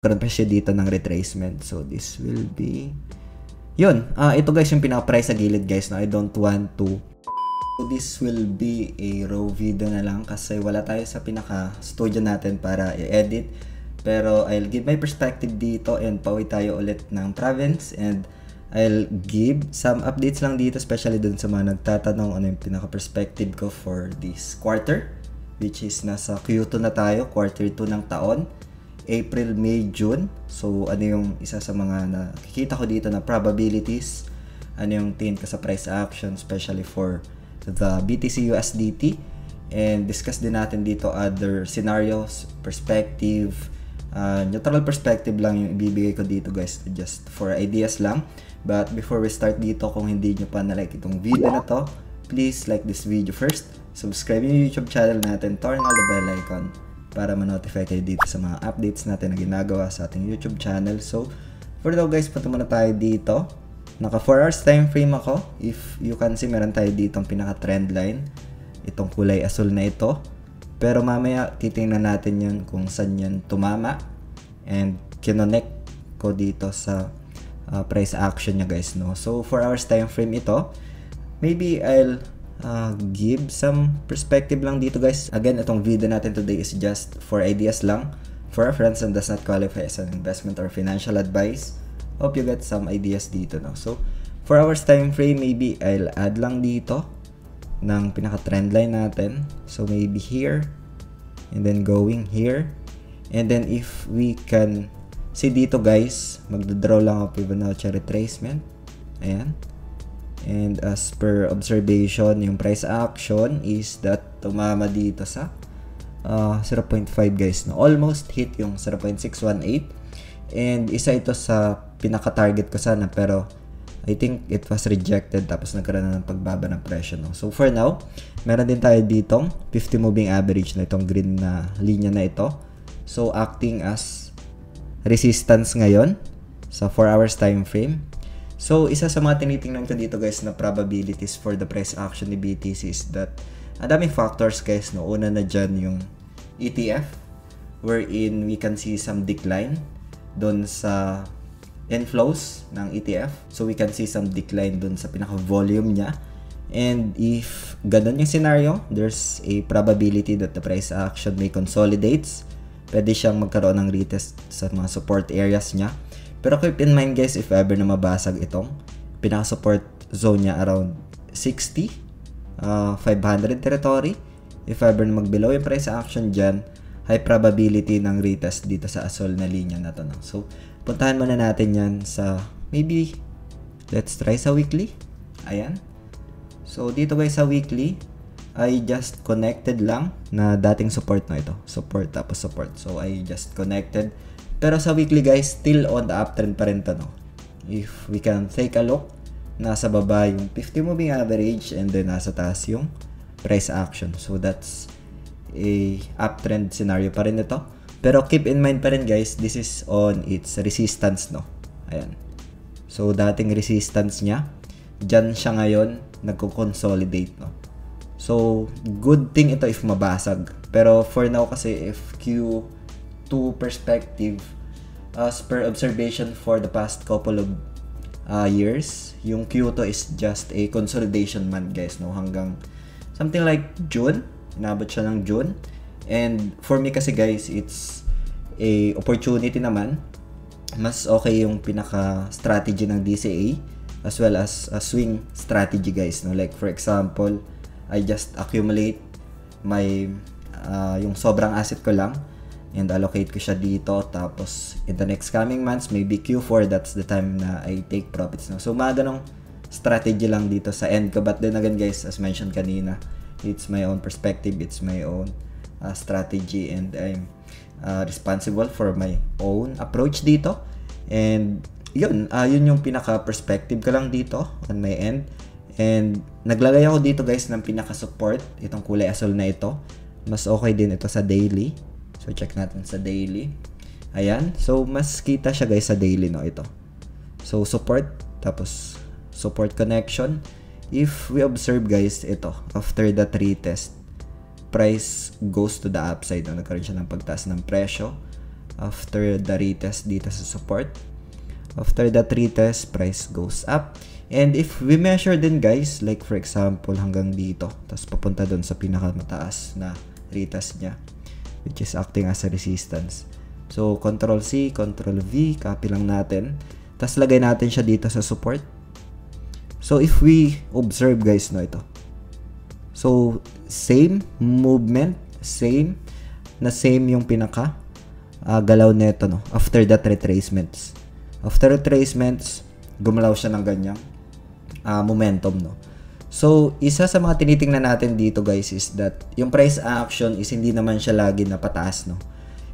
karon pa siya dito ng retracement. So this will be yun. Ito guys yung pinaka-price sa gilid guys. No? I don't want to. So this will be a raw video na lang kasi wala tayo sa pinaka-studio natin para i-edit. Pero I'll give my perspective dito and pauwi tayo ulit ng province and I'll give some updates lang dito, especially dun sa mga nagtatanong ano yung pinaka-perspective ko for this quarter, which is nasa Q2 na tayo, quarter 2 ng taon. April, May, June. So, ano yung isa sa mga nakikita ko dito na probabilities? Ano yung tingin ko sa price action, especially for the BTC USDT? And discuss din natin dito other scenarios, perspective, neutral perspective lang yung ibibigay ko dito guys, just for ideas lang. But before we start dito, kung hindi nyo pa na-like itong video na to, please like this video first. Subscribe yung YouTube channel natin, turn on the bell icon para ma-notify kayo dito sa mga updates natin na ginagawa sa ating YouTube channel. So, for now guys, punta muna tayo dito. Naka 4 hours time frame ako. If you can see, meron tayo dito ang pinaka-trend line. Itong kulay asul na ito. Pero mamaya, titingnan natin yun kung saan yan tumama. And kinonect ko dito sa price action nya guys. No? So, 4 hours time frame ito. Maybe I'll give some perspective lang dito guys. Again, itong video natin today is just for ideas lang, for reference, and does not qualify as an investment or financial advice. Hope you get some ideas dito, no? So 4 hours time frame, maybe I'll add lang dito ng pinaka trend line natin. So maybe here and then going here, and then if we can see dito guys, magdodraw lang ako Fibonacci retracement. Ayan. And as per observation, yung price action is that tumama dito sa 0.5 guys. No? Almost hit yung 0.618. And isa ito sa pinaka-target ko sana, pero I think it was rejected tapos nagkaroon na ng pagbaba ng presyo. No? So for now, meron din tayo ditong 50 moving average na itong green na linya na ito. So acting as resistance ngayon sa 4 hours time frame. So, isa sa mga tinitingnan ko dito guys na probabilities for the price action ni BTC is that ang daming factors guys, no? Una na dyan yung ETF, wherein we can see some decline doon sa inflows ng ETF. So, we can see some decline doon sa pinaka-volume niya. And if ganun yung scenario, there's a probability that the price action may consolidates. Pwede siyang magkaroon ng retest sa mga support areas niya. Pero keep in mind guys, if ever na mabasag itong pinaka-support zone niya around 60, 500 territory, if ever na mag-below yung price action dyan, high probability ng retest dito sa asol na linya na to. No? So, puntahan muna natin yan sa, maybe, let's try sa weekly. Ayan. So, dito guys sa weekly, I just connected lang na dating support na ito. Support tapos support. So, I just connected. Pero sa weekly guys, still on the uptrend pa rin to, no? If we can take a look, nasa baba yung 50 moving average and then nasa taas yung price action. So that's a uptrend scenario pa rin ito. Pero keep in mind pa rin guys, this is on its resistance, no? Ayan. So dating resistance niya, dyan siya ngayon nagko-consolidate, no? So good thing ito if mabasag. Pero for now kasi if Q2 perspective, as per observation for the past couple of years, yung Q2 is just a consolidation month guys, no? Hanggang something like June, inabot siya ng June. And for me kasi guys, it's a opportunity naman. Mas okay yung pinaka strategy ng DCA as well as a swing strategy guys, no? Like for example, I just accumulate my yung sobrang asset ko lang and allocate ko siya dito, tapos in the next coming months, maybe Q4, that's the time na I take profits, no? So mga ganong strategy lang dito sa end ko. But then again guys, as mentioned kanina, it's my own perspective, it's my own strategy, and I'm responsible for my own approach dito. And yun, yun yung pinaka perspective ko lang dito on my end. And naglagay ako dito guys ng pinaka support, itong kulay asol na ito. Mas okay din ito sa daily. So, check natin sa daily. Ayan. So, mas kita siya guys sa daily, no? Ito. So, support. Tapos, support connection. If we observe guys, ito. After that retest, price goes to the upside. No? Nagkaroon siya ng pagtaas ng presyo. after the retest dito sa support. After that retest, price goes up. And if we measure din guys, like for example hanggang dito, tapos papunta doon sa pinakamataas na retest niya, which is acting as a resistance. So Control C, Control V, copy lang natin. Tapos lagay natin siya dito sa support. So if we observe guys, no, ito. So same movement, same yung pinaka galaw nito, no, after that retracements. After retracements, gumalaw siya ng ganyang momentum, no. So isa sa mga tinitingnan natin dito guys is that yung price action is hindi naman siya lagi na pataas, no.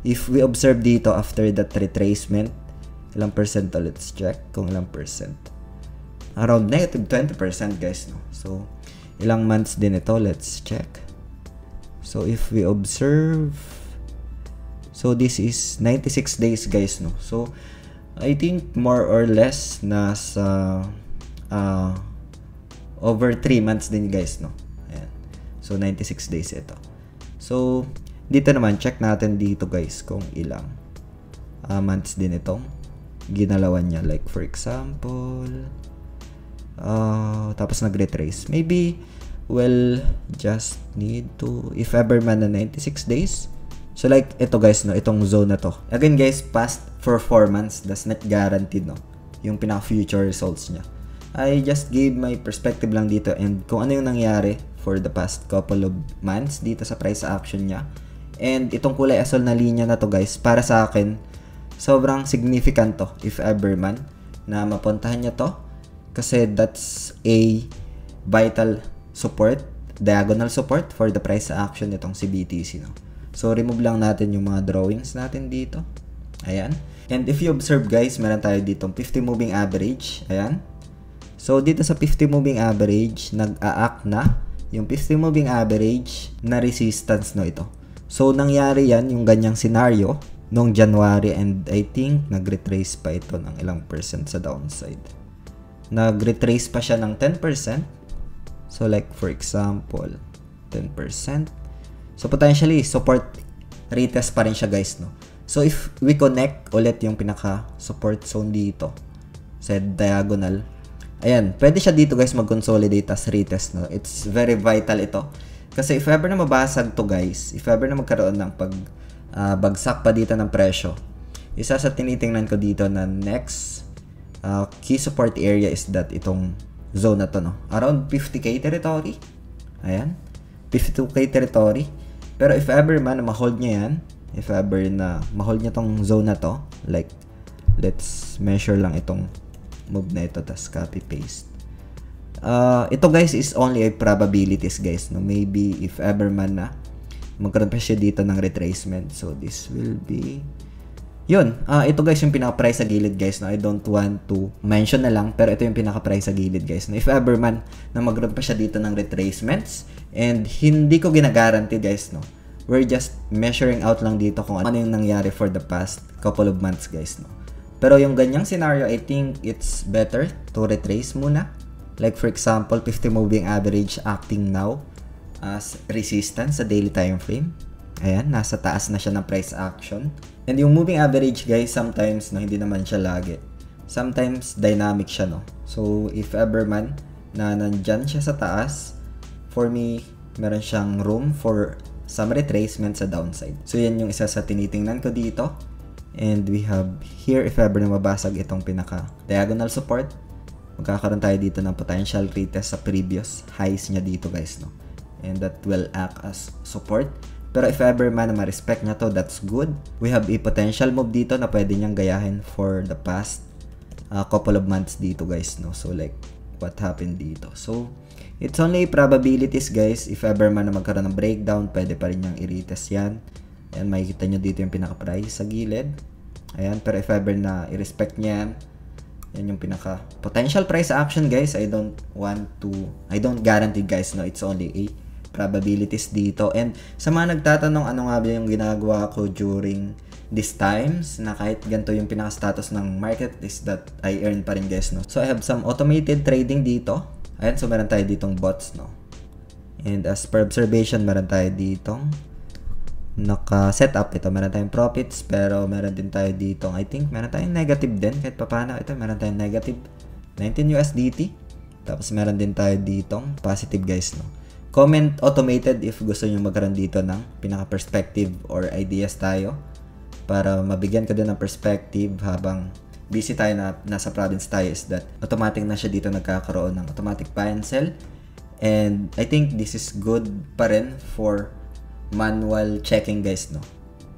If we observe dito after that retracement, ilang percent to, let's check kung ilang percent. Around negative 20% guys, no. So ilang months din ito, let's check. So if we observe, so this is 96 days guys, no. So I think more or less nasa over 3 months din guys, no. Ayan. So 96 days ito. So dito naman check natin dito guys kung ilang months din itong ginalawan niya, like for example tapos nag-retrace. Maybe well, just need to, if ever man na 96 days. So like ito guys, no, itong zone na to. Again guys, past performance does not guarantee, no, yung pinaka-future results niya. I just gave my perspective lang dito and kung ano yung nangyari for the past couple of months dito sa price action niya. And itong kulay asol na linya na to guys, para sa akin, sobrang significant to if ever man na mapuntahan niya to. Kasi that's a vital support, diagonal support for the price action nitong si BTC, no. So remove lang natin yung mga drawings natin dito. Ayan. And if you observe guys, meron tayo ditong 50 moving average. Ayan. So dito sa 50 moving average, nag-a-act na yung 50 moving average na resistance, no, ito. So nangyari yan, yung ganyang scenario noong January, and I think nag-retrace pa ito ng ilang percent sa downside. Nag-retrace pa siya ng 10%. So like for example, 10%. So potentially support retest pa rin siya guys, no. So if we connect ulit yung pinaka support zone dito sa diagonal, ayan, pwede siya dito guys mag-consolidate as retest, no. It's very vital ito. Kasi if ever na mabasag to guys, if ever na magkaroon ng bagsak pa dito ng presyo, isa sa tinitingnan ko dito na next key support area is that itong zone na to, no. Around 50k territory. Ayan. 52k territory. Pero if ever man na ma-hold niya yan, if ever na ma-hold niya tong zone na to, like, let's measure lang itong move na ito, tas copy paste. Ito guys is only a probabilities guys, no. Maybe if ever man na magkaroon pa siya dito ng retracement. So this will be yun. Ito guys yung pinaka-price sa gilid guys, no. I don't want to mention na lang, pero ito yung pinaka-price sa gilid guys, no. If ever man na magkaroon pa siya dito ng retracements, and hindi ko gina-guarantee guys, no. We're just measuring out lang dito kung ano yung nangyari for the past couple of months guys, no. Pero yung ganyang scenario, I think it's better to retrace muna. Like for example, 50 moving average acting now as resistance sa daily time frame. Ayan, nasa taas na siya ng price action. And yung moving average guys, sometimes, no, hindi naman siya lagi. Sometimes dynamic siya, no. So if ever man na nandyan siya sa taas, for me, meron siyang room for some retracement sa downside. So yan yung isa sa tinitingnan ko dito. And we have here, if ever na mabasag itong pinaka diagonal support, magkakaroon tayo dito ng potential retest sa previous highs niya dito guys, no. And that will act as support. Pero if ever man na ma-respect niya to, that's good. We have a potential move dito na pwede niyang gayahin for the past couple of months dito guys, no. So like what happened dito. So it's only probabilities guys. If ever man na magkaroon ng breakdown, pwede pa rin niyang i-retest yan. Ayan, makikita nyo dito yung pinaka-price sa gilid. Ayan, pero if ever na i-respect niya yan, yan yung pinaka potential price action guys. I don't guarantee guys, no. It's only a probabilities dito. And sa mga nagtatanong ano nga ba yung ginagawa ko during these times na kahit ganito yung pinaka-status ng market, is that I earn pa rin guys, no. So I have some automated trading dito. Ayan, so meron tayo ditong bots, no. And as per observation, meron tayo ditong naka-set up. Ito, meron tayong profits, pero meron din tayo dito. I think, meron tayong negative din. Kahit paano, ito, meron tayong negative 19 USDT. Tapos, meron din tayo ditong positive, guys, no? Comment automated if gusto nyo magkaroon dito ng pinaka-perspective or ideas tayo para mabigyan ka din ng perspective habang busy tayo na nasa province tayo, is that automatic na siya dito nagkakaroon ng automatic buy and sell. And I think this is good pa rin for manual checking, guys, no?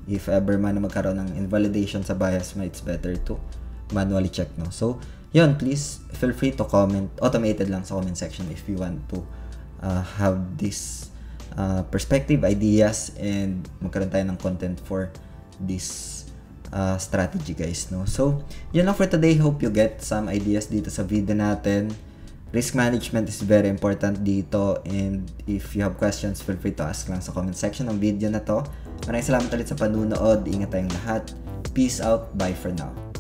If ever man na magkaroon ng invalidation sa bias mo, it's better to manually check, no? So, yun, please feel free to comment, automated lang sa comment section if you want to have this perspective, ideas, and magkaroon tayo ng content for this strategy, guys, no? So, yun lang for today. Hope you get some ideas dito sa video natin. Risk management is very important dito, and if you have questions, feel free to ask lang sa comment section ng video na to. Maraming salamat ulit sa panunood. Ingat tayong lahat. Peace out. Bye for now.